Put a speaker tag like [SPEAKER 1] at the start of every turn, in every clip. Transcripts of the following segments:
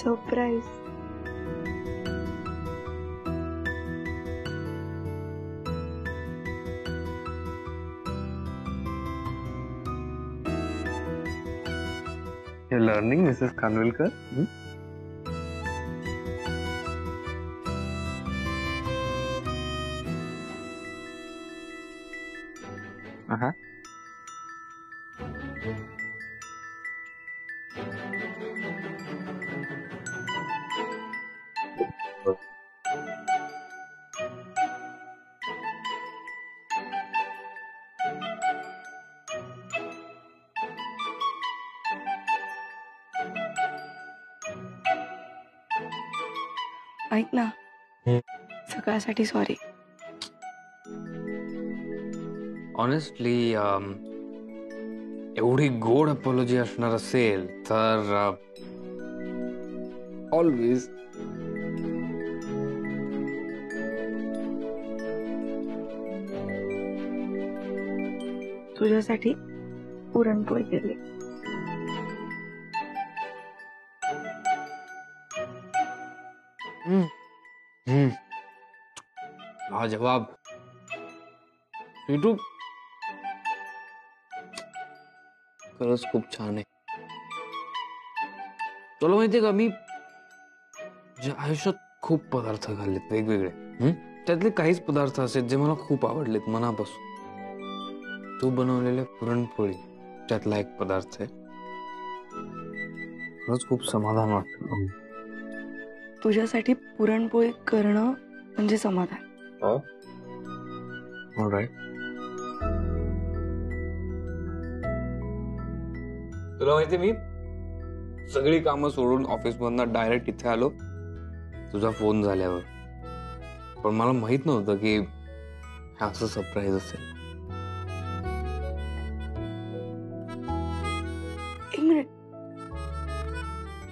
[SPEAKER 1] Surprise.
[SPEAKER 2] You're learning, Mrs. Khanvilkar?
[SPEAKER 1] ऐक ना, सगळ्यासाठी सॉरी.
[SPEAKER 3] ऑनेस्टली एवढी गोड अपॉलॉजी असणार असेल तर ऑलवेज.
[SPEAKER 1] तुझ्यासाठी पुरणपोळी केली.
[SPEAKER 3] हा जवाब स्वीटू खरंच खूप छान आहे. तुला माहितीये का, मी आयुष्यात खूप पदार्थ खाल्लेत वेगवेगळे. त्यातले काहीच पदार्थ असे जे मला खूप आवडलेत मनापासून. तू बनवलेले पुरणपोळी त्यातला एक पदार्थ आहे. खरंच खूप समाधान वाटतं.
[SPEAKER 1] तुझ्यासाठी पुरणपोळी करणं म्हणजे समाधान.
[SPEAKER 3] ऑलराईट. तुला माहिती, मी सगळी कामं सोडून ऑफिस मधनं डायरेक्ट इथे आलो तुझा फोन झाल्यावर. पण मला माहित नव्हतं की हा असं सरप्राईज असेल.
[SPEAKER 1] एक मिनिट,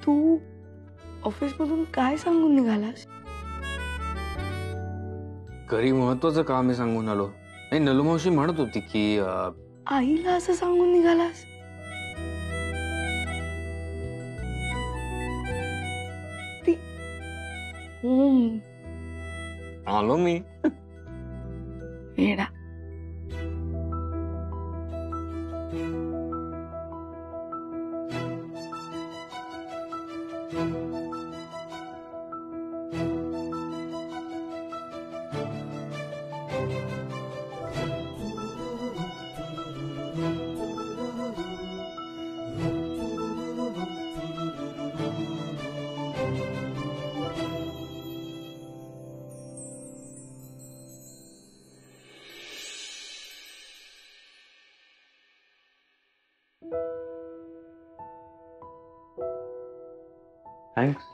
[SPEAKER 1] तू ऑफिस मधून काय सांगून निघालास?
[SPEAKER 3] घरी महत्वाचं काम आहे सांगून आलो. नाही, नलू मावशी म्हणत होती की
[SPEAKER 1] आईला असं सांगून निघालास? ती
[SPEAKER 3] आलो मी.
[SPEAKER 1] येडा.
[SPEAKER 3] थँक्स.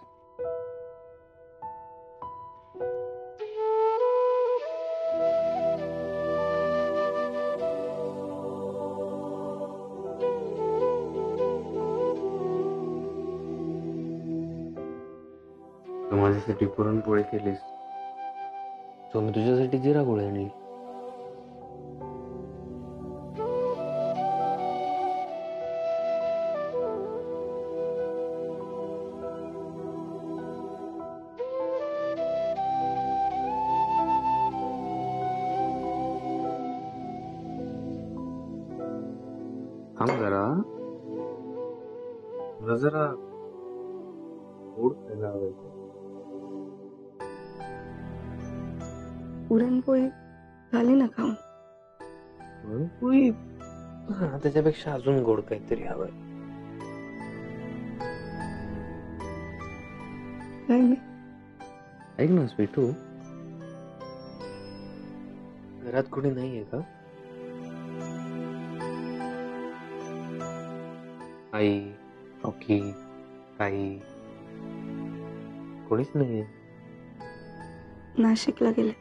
[SPEAKER 3] तू माझ्यासाठी पुरणपोळी केलीस, तो मी तुझ्यासाठी जिरा गोळी आणली. थांब जरा, मला जरा गोड खायला आवडतं.
[SPEAKER 1] पुरणपोळी झाली ना खाऊन?
[SPEAKER 3] पुरणपोळी त्याच्यापेक्षा अजून गोड काहीतरी हवंय. ऐक ना स्वीटू, घरात कोणी नाहीये का? आई, रॉकी, ताई, कोणीच नाहीये.
[SPEAKER 1] नाशिकला गेले.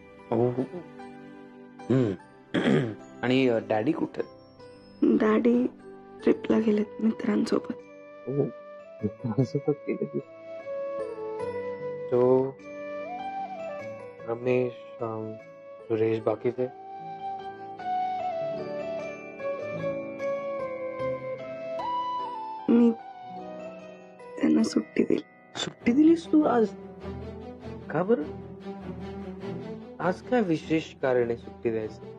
[SPEAKER 3] आणि डॅडी कुठे?
[SPEAKER 1] डॅडी ट्रिपला गेलेत मित्रांसोबत.
[SPEAKER 3] मित्रांसोबत गेले. तो रमेश, सुरेश, बाकीचे
[SPEAKER 1] मी त्यांना सुट्टी दिली.
[SPEAKER 2] सुट्टी दिलीस तू आज? का बरं? आज काय विशेष कारण आहे सुट्टी द्यायचं?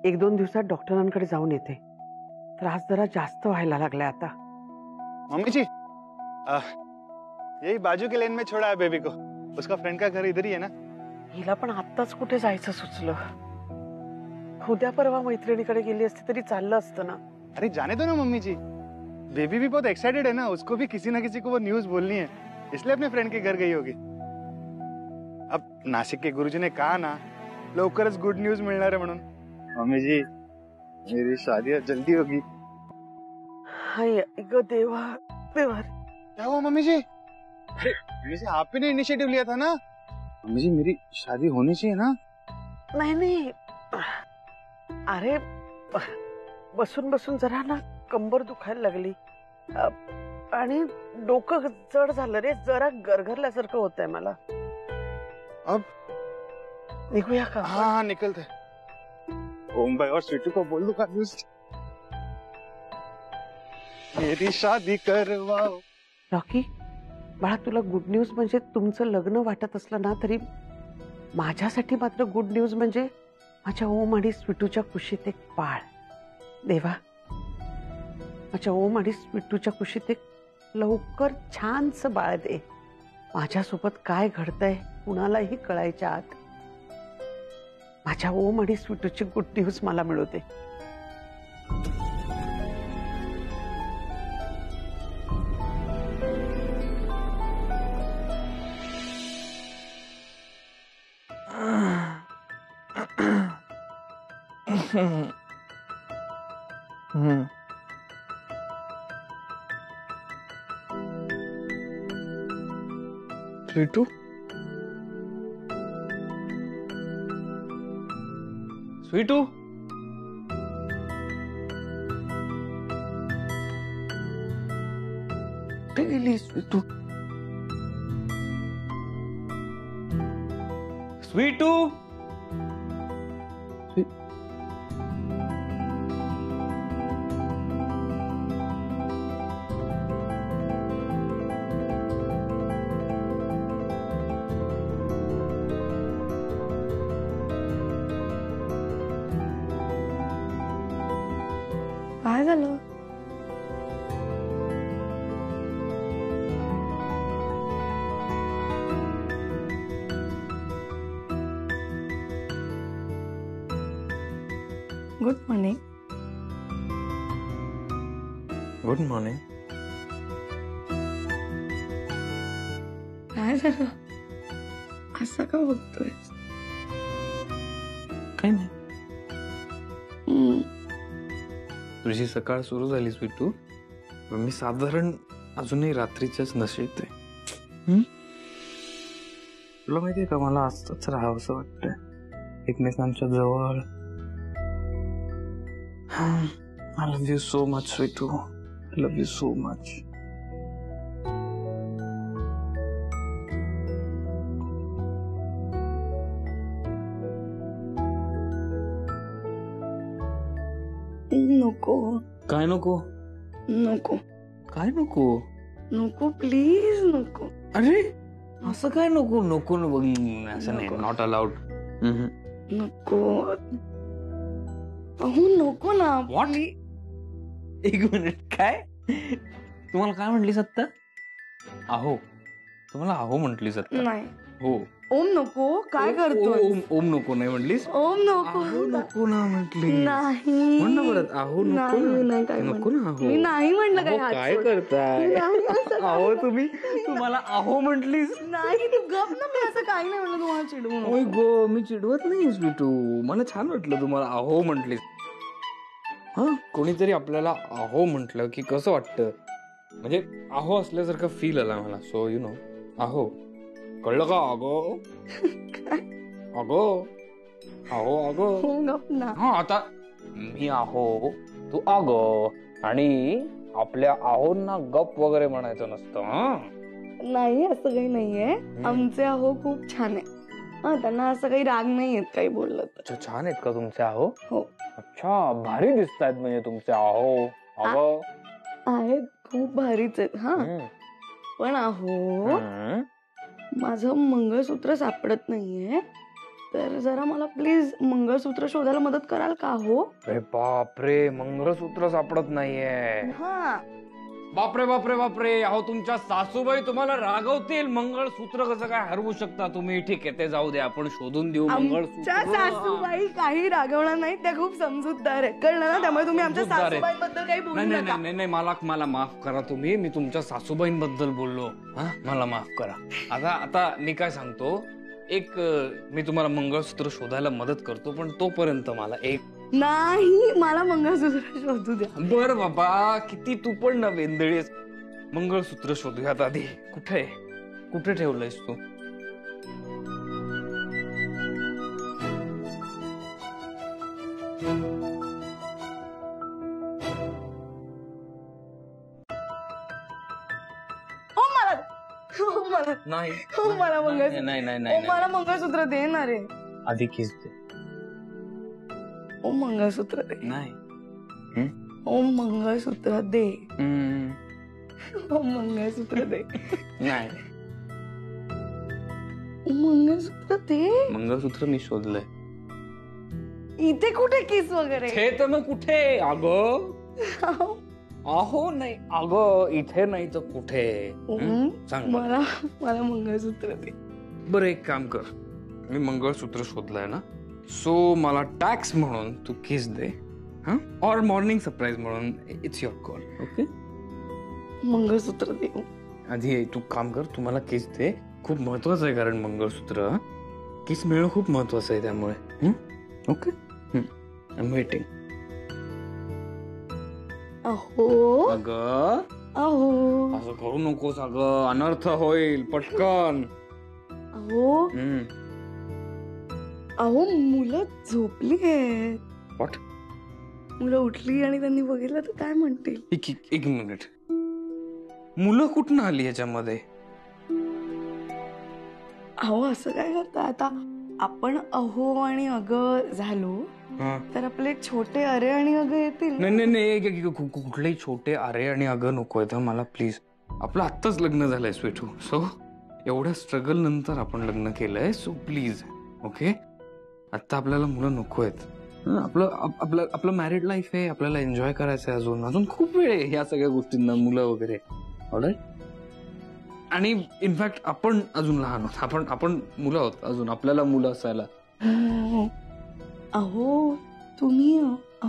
[SPEAKER 4] एक दोन दिवसात डॉक्टरांकडे जाऊन येते. त्रास जरा जास्त व्हायला लागलाय आता.
[SPEAKER 5] मम्मी जी, यही बाजू के लेन में छोड़ा है बेबी को. उसका फ्रेंड का घर इधर ही है ना.
[SPEAKER 4] हिला पण आत्ताच कुठे जायचं सुचलं. उद्या परवा मैत्रिणीकडे गेली असती तरी चाललं असतं ना.
[SPEAKER 5] अरे जाने दो ना मम्मी जी. बेबी भी बहुत एक्साइटेड है ना. उसको भी किसी ना किसी को वो न्यूज बोलनी है, इसलिए अपने फ्रेंड के घर गई होगी. अब नाशिक के गुरुजी ने कहा ना लवकरच गुड न्यूज मिळणार है म्हणून. मम्मी जी, मेरी शादी जल्दी होगी.
[SPEAKER 4] हाय ग देवा देवा.
[SPEAKER 5] क्या हुआ मम्मी जी? अरे मम्मी जी, आप ही ने इनिशिएटिव लिया था ना. मम्मी जी, मेरी शादी होनी चाहिए ना.
[SPEAKER 4] नाही नाही, अरे बसून बसून जरा ना कंबर दुखायला लागली आणि डोकं जड झालं रे. जरा गरगरल्यासारखं होतंय मला.
[SPEAKER 5] अब
[SPEAKER 4] निघूया का?
[SPEAKER 5] हाँ निकलते. ओम भाई और स्वीटू को बोल दूंगा न्यूज. मेरी शादी करवाओ.
[SPEAKER 4] रॉकी बाळा, तुला गुड न्यूज म्हणजे तुमचं लग्न वाटत असलं ना तरी माझ्यासाठी मात्र गुड न्यूज म्हणजे माझ्या ओम आणि स्वीटूच्या कुशीत एक बाळ. देवा, माझ्या ओम आणि स्वीटूच्या कुशीत एक लवकर छानसं बाळ दे. माझ्यासोबत काय घडतंय कुणालाही कळायच्या आत माझ्या ओम आणि स्वीटूची गुड न्यूज मला मिळू दे.
[SPEAKER 3] स्वीटू, स्वीटू, कुठे गेली स्वीटू? स्वीटू,
[SPEAKER 1] काय झालं? Good morning.
[SPEAKER 3] Good morning.
[SPEAKER 1] काय झालं? असं का बघतोय?
[SPEAKER 3] काही नाही. तुझी सकाळ सुरू झाली स्वीटू, पण मी साधारण अजूनही रात्रीच्याच नशेत आहे. तुला माहितीये का, मला असंच राहावं असं वाटतंय एकमेकांच्या जवळ. I love you so much, Sweetu. I love you so much.
[SPEAKER 1] नको.
[SPEAKER 3] काय नको?
[SPEAKER 1] नको.
[SPEAKER 3] काय नको?
[SPEAKER 1] नको प्लीज नको.
[SPEAKER 3] अरे असं काय नको? नको न बघ, असं नाही, नॉट अलाउड.
[SPEAKER 1] नको. अहो नको ना.
[SPEAKER 3] व्हॉट? एक मिनिट, काय तुम्हाला काय म्हटलीस आत्ता? अहो, तुम्हाला अहो म्हटलीस आत्ता?
[SPEAKER 1] नाही.
[SPEAKER 3] हो.
[SPEAKER 1] ओम नको. काय करतोय?
[SPEAKER 3] ओम ओम नको नाही म्हटलीस?
[SPEAKER 1] ओम नको.
[SPEAKER 3] अहो नको ना म्हटली.
[SPEAKER 1] नाही.
[SPEAKER 3] म्हण ना परत, अहो नको ना.
[SPEAKER 1] नाही काय
[SPEAKER 3] नको ना अहो.
[SPEAKER 1] मी नाही म्हणलं काय.
[SPEAKER 3] अहो, काय करताय?
[SPEAKER 1] नाही असं काय.
[SPEAKER 3] अहो तुम्हाला अहो म्हटलीस?
[SPEAKER 1] नाही तू गप ना. मी असं काही नाही म्हणलं तुम्हाला चिडवू नको.
[SPEAKER 3] ओय गो, मी चिडवत नाही स्वीटू. मला छान वाटलं तुम्हाला अहो म्हटलीस. हा, कोणीतरी आपल्याला अहो म्हटलं की कसं वाटतं, म्हणजे अहो असल्यासारखं फील आला मला. सो यु नो, अहो कळलं का? अगो अगो अहो अगो.
[SPEAKER 1] हो गप ना.
[SPEAKER 3] हा, आता मी अहो, तू अगो, आणि आपल्या अहोंना गप वगैरे म्हणायचं नसतं.
[SPEAKER 1] नाही असं काही नाहीये. आमचे अहो खूप छान आहे. हा, त्यांना असं काही राग नाही येत काही बोललं तर.
[SPEAKER 3] अच्छा, छान आहेत का तुमचे अहो?
[SPEAKER 1] हो.
[SPEAKER 3] अच्छा, भारी दिसतायत म्हणजे तुमचे अहो. अगो
[SPEAKER 1] आहेत, खूप भारीच आहेत. हा, पण अहो माझं मंगळसूत्र सापडत नाहीये, तर जरा मला प्लीज मंगळसूत्र शोधायला मदत कराल का? हो.
[SPEAKER 3] अरे बापरे, मंगळसूत्र सापडत नाहीये.
[SPEAKER 1] हा.
[SPEAKER 3] बापरे बापरे बापरे. अहो, तुमच्या सासूबाई तुम्हाला रागवतील. मंगळसूत्र कसं काय हरवू शकता तुम्ही? ठीक आहे, ते जाऊ दे, आपण शोधून देऊ
[SPEAKER 1] आमच्या
[SPEAKER 3] मंगळसूत्र.
[SPEAKER 1] सासूबाई काही रागवणार नाही. त्या खूप समजूतदार आहेत, कळलं ना? त्यामुळे तुम्ही आमच्या
[SPEAKER 3] समजूतदार आहेत.
[SPEAKER 1] सासूबाईंबद्दल काही बोलू
[SPEAKER 3] नाही नाही
[SPEAKER 1] नका.
[SPEAKER 3] नाही नाही, मला माफ करा तुम्ही. मी तुमच्या सासूबाईंबद्दल बोललो. हा, मला माफ करा. आता मी काय सांगतो, मी तुम्हाला मंगळसूत्र शोधायला मदत करतो, पण तोपर्यंत मला
[SPEAKER 1] नाही, मला मंगळसूत्र शोधू द्या.
[SPEAKER 3] बर बाबा, किती तू पण ना वेंदळीस. मंगळसूत्र शोधूयात आधी. कुठे ठेवलंयस तू? नाही
[SPEAKER 1] हो, मला मंगळसूत्र.
[SPEAKER 3] नाही नाही
[SPEAKER 1] ओ,
[SPEAKER 3] नाही,
[SPEAKER 1] मला मंगळसूत्र दे ना रे.
[SPEAKER 3] आधी किस दे.
[SPEAKER 1] ओ मंगळसूत्र दे.
[SPEAKER 3] नाही.
[SPEAKER 1] ओ मंगळसूत्र दे. ओ मंगळसूत्र दे.
[SPEAKER 3] नाही,
[SPEAKER 1] ओ मंगळसूत्र दे.
[SPEAKER 3] मंगळसूत्र मी शोधलंय.
[SPEAKER 1] इथे कुठे किस वगैरे?
[SPEAKER 3] हे तर मग कुठे? अगं अहो नाही, अगं इथे नाही तर कुठे? सांग
[SPEAKER 1] मला मंगळसूत्र दे.
[SPEAKER 3] बरं, एक काम कर, मी मंगळसूत्र शोधलंय ना, सो मला टॅक्स म्हणून तू किस दे. हा, और मॉर्निंग सरप्राईज म्हणून. It's your call. ओके,
[SPEAKER 1] मंगळसूत्र दे.
[SPEAKER 3] आधी तू काम कर, तू मला किस दे. खूप महत्वाचं आहे, कारण मंगळसूत्र किस मिळणं खूप महत्वाचं आहे, त्यामुळे. Okay, I am waiting.
[SPEAKER 1] अहो
[SPEAKER 3] अगं
[SPEAKER 1] अहो
[SPEAKER 3] असं करू नकोस अगं, अनर्थ होईल. पटकन.
[SPEAKER 1] अहो अहो मुलं झोपली आहेत.
[SPEAKER 3] What?
[SPEAKER 1] मुलं उठली आणि त्यांनी बघितलं तर काय म्हणतील?
[SPEAKER 3] एक मिनिट, मुलं कुठून आली याच्यामध्ये?
[SPEAKER 1] अहो असं काय करता? आता आपण अहो आणि अग झालो तर आपले छोटे अरे आणि अग येतील.
[SPEAKER 3] नाही नाही नाही, कुठलेही छोटे अरे आणि अग नको आहे मला प्लीज. आपलं आत्ताच लग्न झालंय स्वीटू, सो एवढ्या स्ट्रगल नंतर आपण लग्न केलंय, सो प्लीज. ओके, आता आपल्याला मुलं नको आहेत. आपलं मॅरिड लाईफ आहे, आपल्याला एन्जॉय करायचं आहे, अजून खूप वेळ आहे ह्या सगळ्या गोष्टींना, मुलं वगैरे. ऑलराईट. आणि इनफॅक्ट आपण अजून लहान आहोत, आपण मुलं आहोत अजून, आपल्याला मुलं असायला.
[SPEAKER 1] अहो तुम्ही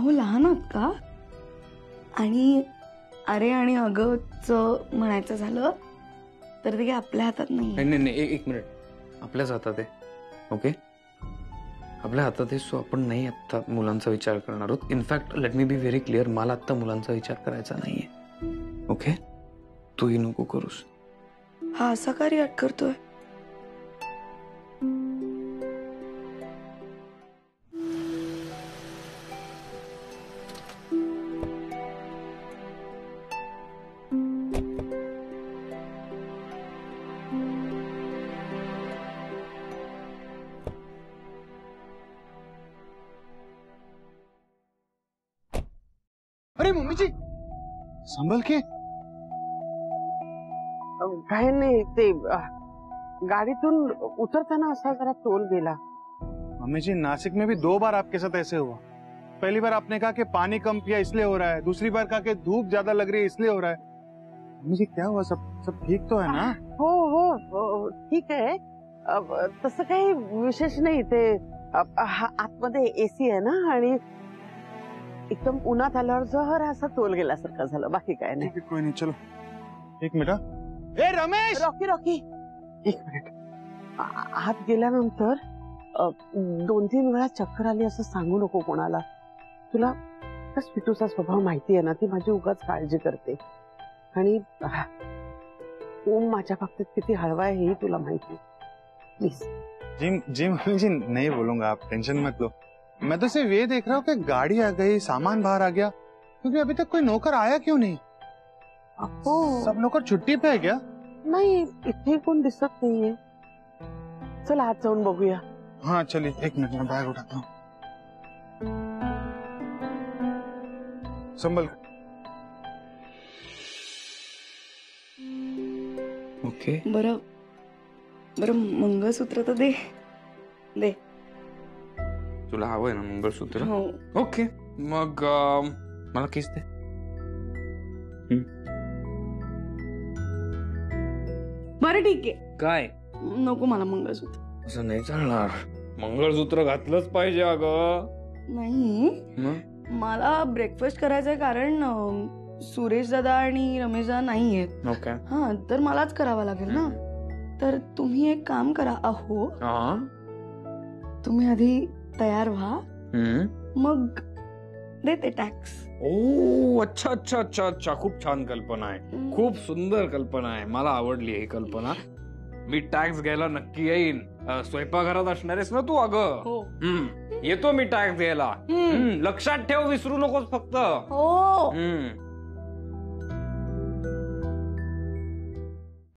[SPEAKER 1] लहान आहात का? आणि अरे आणि अगच म्हणायचं झालं तर ते काही आपल्या हातात नाही.
[SPEAKER 3] नाही, एक मिनिट. आपल्याच हातात आहे. ओके, आपल्या हातात आहे. सो आपण नाही आत्ता मुलांचा विचार करणार आहोत. In fact let me be very clear, मला आत्ता मुलांचा विचार करायचा नाहीये. ओके, तूही नको करूस.
[SPEAKER 1] हा असा का रिॲक्ट करतोय?
[SPEAKER 5] अरे मम्मी जी, संभल के.
[SPEAKER 4] काही नाही, ते गाडीतून उतरताना असा जरा तोल गेला.
[SPEAKER 5] मम्मी जी, नासिक में भी 2 बार आपके साथ ऐसे हुआ. पहली बार आपने कहा कि पानी कम पिया इसलिए हो रहा है, दूसरी बार कहा कि धूप ज्यादा लग रही है इसलिए हो रहा है. मम्मी जी क्या हुआ? सब ठीक तो है ना?
[SPEAKER 4] हो ठीक आहे. तसं काही विशेष नाही. ते आतमध्ये एसी आहे ना, आणि एकदम उन्हात आल्यावर जरा असा तोल गेल्यासारखं झालं, बाकी काय नाही.
[SPEAKER 5] कोई नहीं, चलो 1 मिनिट. ए रमेश,
[SPEAKER 4] रॉकी 1 मिनिट. आत गेल्यानंतर 2-3 वेळा चक्कर आली असं सांगू नको कोणाला. तुला स्वीटूचा स्वभाव माहिती आहे ना, ती माझी उगाच काळजी करते. आणि ओम माझ्या बाबतीत किती हळवा आहे हेही तुला माहिती. प्लीज.
[SPEAKER 5] जी मम्मी जी, नहीं बोलूंगा, आप टेंशन मत लो. मैं तो सिर्फ ये देख रहा हूँ कि गाड़ी आ गई, सामान बाहर आ गया, क्योंकि अभी तक कोई नौकर आया क्यों नहीं? सब नौकर छुट्टी पे है क्या?
[SPEAKER 4] नाही, इथे कोण दिसत नाहीये. चल आत जाऊन बघूया.
[SPEAKER 5] हाँ चलिए, 1 मिनट में बैग उठाता हूँ. संभल.
[SPEAKER 3] ओके,
[SPEAKER 1] बरं मंगळसूत्र तर दे.
[SPEAKER 3] तुला हवंय ना मंगळसूत्र?
[SPEAKER 1] हो.
[SPEAKER 3] ओके, मग मला किस दे.
[SPEAKER 1] बरं ठीक आहे.
[SPEAKER 3] काय?
[SPEAKER 1] नको मला मंगळसूत्र.
[SPEAKER 3] असं नाही चालणार, मंगळसूत्र घातलंच पाहिजे अगं.
[SPEAKER 1] नाही,
[SPEAKER 3] मग
[SPEAKER 1] मला ब्रेकफास्ट करायचंय, कारण सुरेश दादा आणि रमेश दादा नाही आहेत.
[SPEAKER 3] ओके.
[SPEAKER 1] हा, तर मलाच करावं लागेल ना. तर तुम्ही एक काम करा. अहो तुम्ही आधी तयार व्हा, मग देते टॅक्स.
[SPEAKER 3] ओ अच्छा अच्छा अच्छा अच्छा, खूप छान कल्पना आहे, खूप सुंदर कल्पना आहे, मला आवडली ही कल्पना. मी टॅक्स घ्यायला नक्की येईन. स्वयंपाकघरात असणारेस ना तू अगं?
[SPEAKER 1] हो.
[SPEAKER 3] येतो मी टॅक्स घ्यायला. लक्षात ठेव, विसरू नकोस फक्त.
[SPEAKER 1] हो.